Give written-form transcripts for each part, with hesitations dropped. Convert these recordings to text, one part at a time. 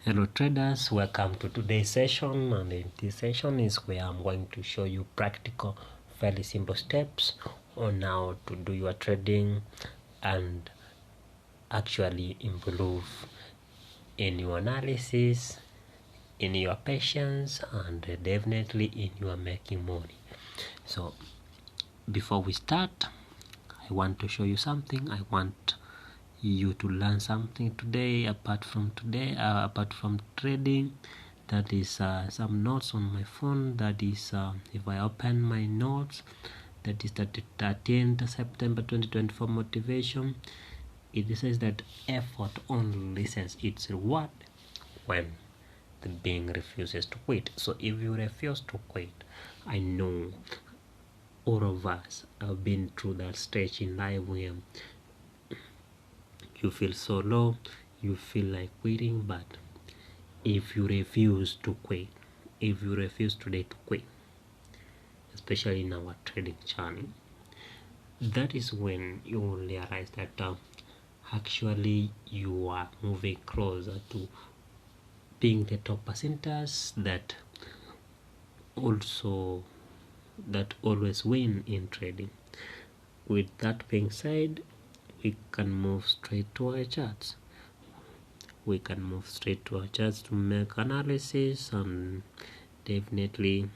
Hello traders, welcome to today's session, and in this session is where I'm going to show you practical, fairly simple steps on how to do your trading and actually improve in your analysis, in your patience, and definitely in your making money. So before we start, I want to show you something. I want you to learn something today apart from trading. That is some notes on my phone. That is if I open my notes, that is the 13th September 2024 motivation. It says that effort only says its reward when the being refuses to quit. So if you refuse to quit, I know all of us have been through that stage in life where you feel so low, you feel like quitting, but if you refuse to quit, if you refuse today to quit, especially in our trading channel, that is when you will realize that actually you are moving closer to being the top percenters that always win in trading. With that being said, we can move straight to our charts. We can move straight to our charts to make analysis and definitely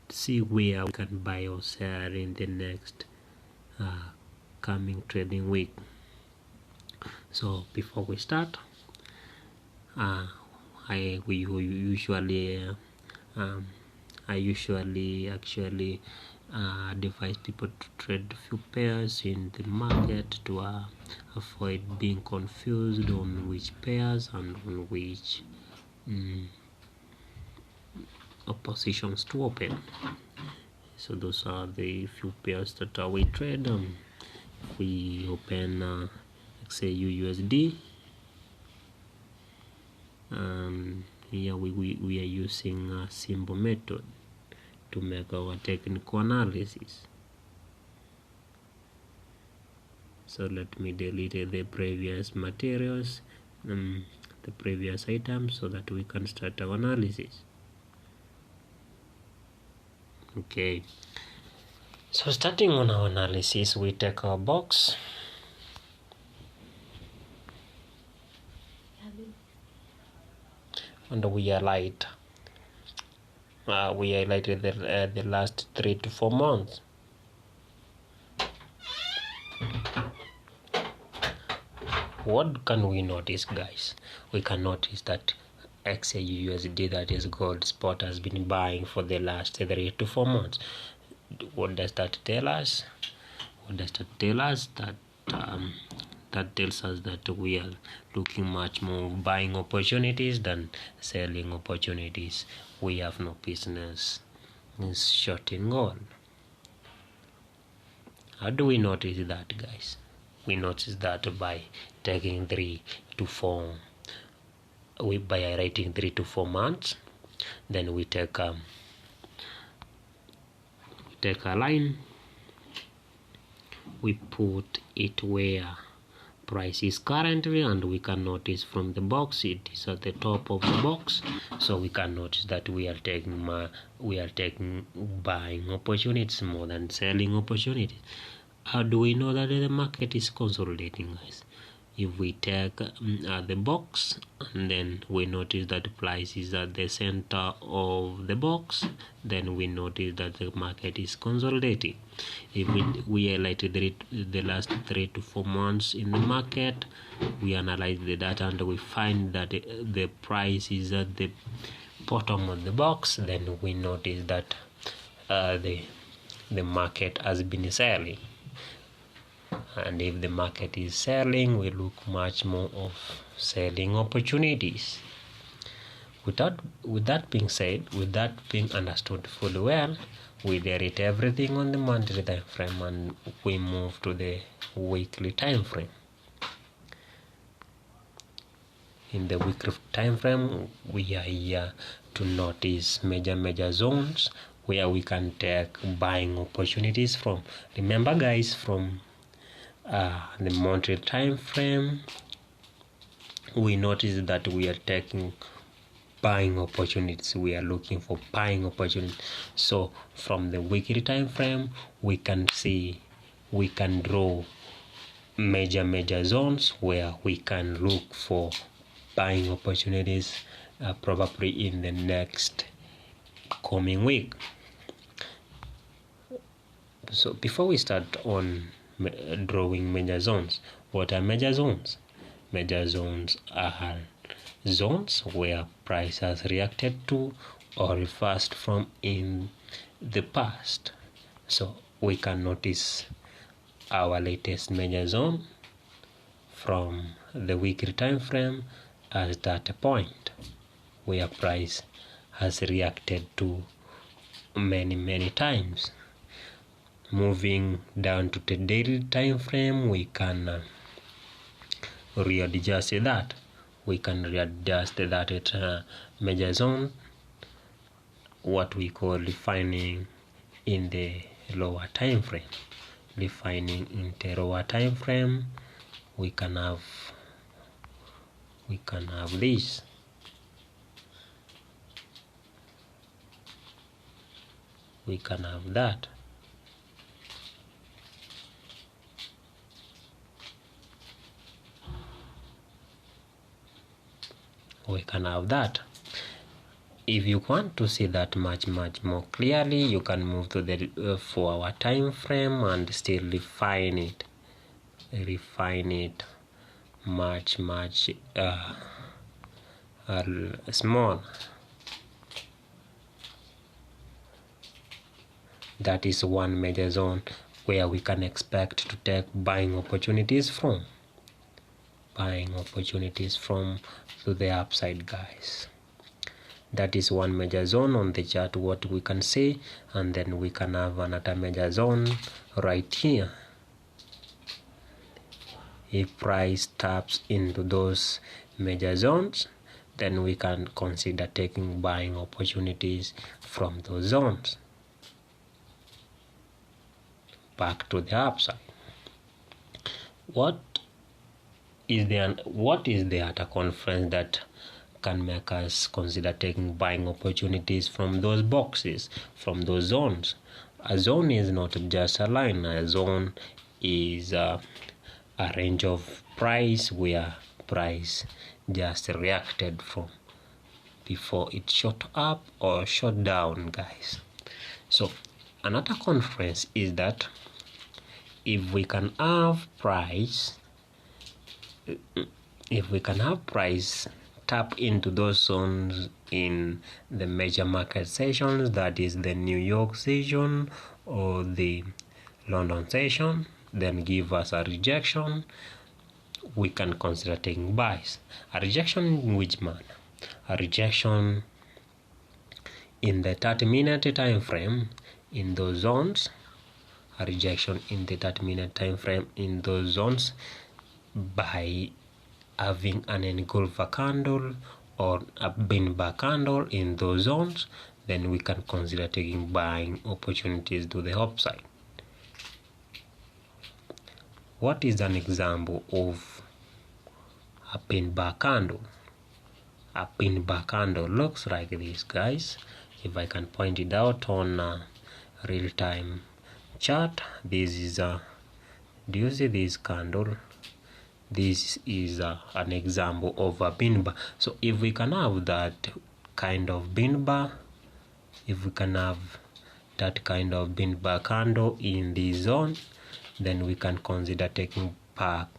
see where we can buy or sell in the next coming trading week. So before we start, I usually actually advise people to trade a few pairs in the market to avoid being confused on which pairs and on which positions to open. So those are the few pairs that we trade. If we open let's say UUSD, here we are using a symbol method to make our technical analysis. So let me delete the previous materials, the previous items, so that we can start our analysis. Okay, so starting on our analysis, we take our box, and we highlight the last 3 to 4 months. What can we notice, guys? We can notice that XAUUSD, that is gold spot, has been buying for the last 3 to 4 months. What does that tell us? That tells us that we are looking much more buying opportunities than selling opportunities. We have no business in shorting gold. How do we notice that, guys? We notice that by taking 3 to 4, by writing 3 to 4 months. Then we take a line, we put it where price is currently, and we can notice from the box it is at the top of the box. So we can notice that we are taking buying opportunities more than selling opportunities. How do we know that the market is consolidating, guys? If we take the box and then we notice that price is at the center of the box, then we notice that the market is consolidating. If we highlighted the last 3 to 4 months in the market, we analyze the data and we find that the price is at the bottom of the box, then we notice that the market has been selling. And if the market is selling, we look much more of selling opportunities. With that being said, with that being understood fully well, we delete everything on the monthly time frame and we move to the weekly time frame. In the weekly time frame, we are here to notice major zones where we can take buying opportunities from. Remember, guys, from the monthly time frame, we notice that we are taking buying opportunities. We are looking for buying opportunities. So from the weekly time frame, we can draw major zones where we can look for buying opportunities, probably in the next coming week. So before we start on drawing major zones, what are major zones? Major zones are zones where price has reacted to or reversed from in the past. So we can notice our latest major zone from the weekly time frame as that point where price has reacted to many times. Moving down to the daily time frame, we can readjust that. We can readjust that at major zone, what we call refining in the lower time frame. Refining in the lower time frame, we can have this. We can have that. We can have that. If you want to see that much more clearly, you can move to the 4 hour time frame and still refine it much small. That is one major zone where we can expect to take buying opportunities from to the upside, guys. That is one major zone on the chart, what we can see, and then we can have another major zone right here. If price taps into those major zones, then we can consider taking buying opportunities from those zones back to the upside. What is the other conference that can make us consider taking buying opportunities from those boxes, from those zones? A zone is not just a line. A zone is a range of price where price just reacted from before it shot up or shot down, guys. So another conference is that if we can have price tap into those zones in the major market sessions, that is the New York session or the London session, then give us a rejection, we can consider taking buys. A rejection in which manner? A rejection in the 30-minute time frame in those zones. A rejection in the 30-minute time frame in those zones by having an engulfer candle or a bin bar candle in those zones, then we can consider taking buying opportunities to the upside. What is an example of a pin bar candle? A pin bar candle looks like this, guys. If I can point it out on a real-time chart, this is a, do you see this candle? This is an example of a bin bar. So if we can have that kind of bin bar, if we can have that kind of bin bar candle in this zone, then we can consider taking back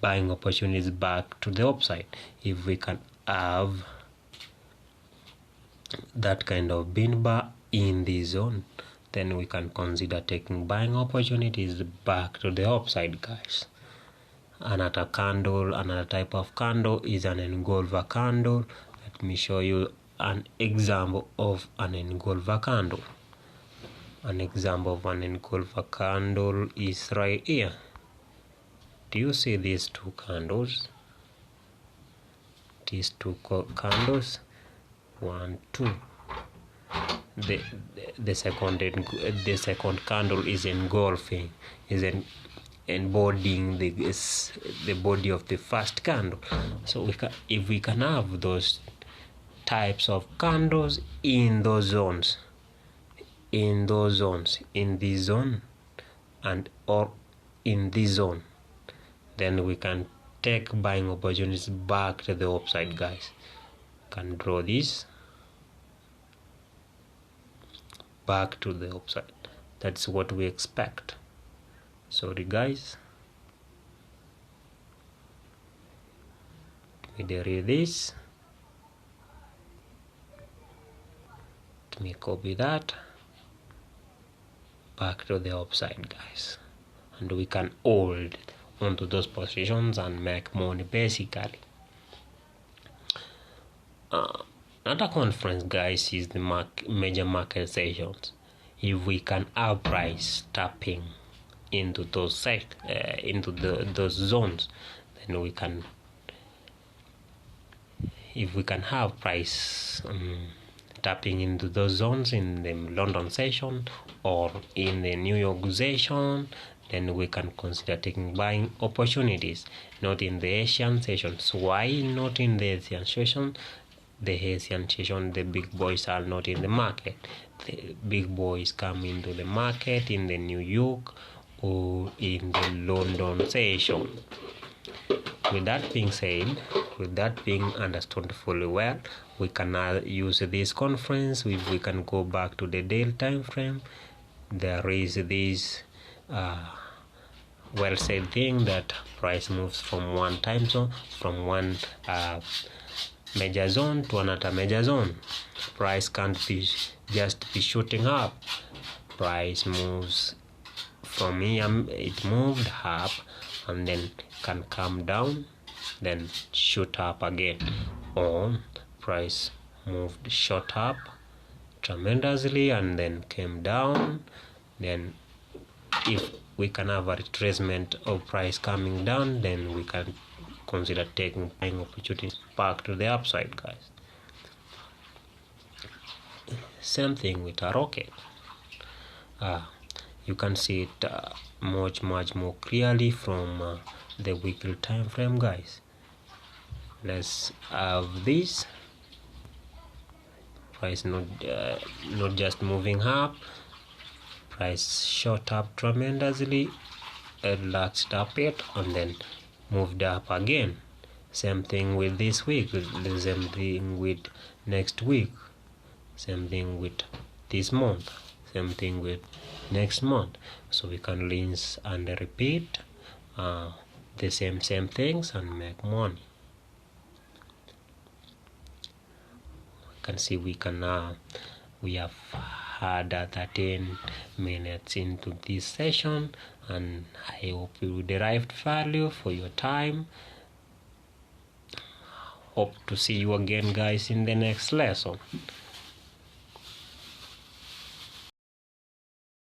buying opportunities back to the upside. If we can have that kind of bin bar in this zone, then we can consider taking buying opportunities back to the upside, guys. Another type of candle is an engulfer candle. Let me show you an example of an engulfer candle. An example of an engulfer candle is right here. Do you see these two candles? These two candles, 1, 2. The second candle is engulfing, embodying the body of the first candle. So if we can have those types of candles in those zones, in this zone and or in this zone, then we can take buying opportunities back to the upside, guys. Can draw this back to the upside. That's what we expect. Sorry guys, let me delete this, let me copy that back to the upside, guys, and we can hold onto those positions and make money basically. Another conference, guys, is the major market sessions. If we can have price tapping into those those zones, then we can, if we can have price tapping into those zones in the London session or in the New York session, then we can consider taking buying opportunities, not in the Asian sessions. Why not in the Asian session? The Asian session, the big boys are not in the market. The big boys come into the market in the New York or in the London session. With that being said, with that being understood fully well, we can use this conference. If we can go back to the daily time frame, there is this well said thing that price moves from one time zone, from one major zone to another major zone. Price can't be just be shooting up. Price moves from here, it moved up and then can come down, then shoot up again, or price moved shot up tremendously and then came down. Then if we can have a retracement of price coming down, then we can consider taking buying opportunities back to the upside, guys. Same thing with a rocket. You can see it much more clearly from the weekly time frame, guys. Let's have this price not just moving up, price shot up tremendously, relaxed up it and then moved up again. Same thing with this week, the same thing with next week, same thing with this month, same thing with next month. So we can rinse and repeat the same things and make money. You can see we have had 13 minutes into this session, and I hope you derived value for your time. Hope to see you again, guys, in the next lesson.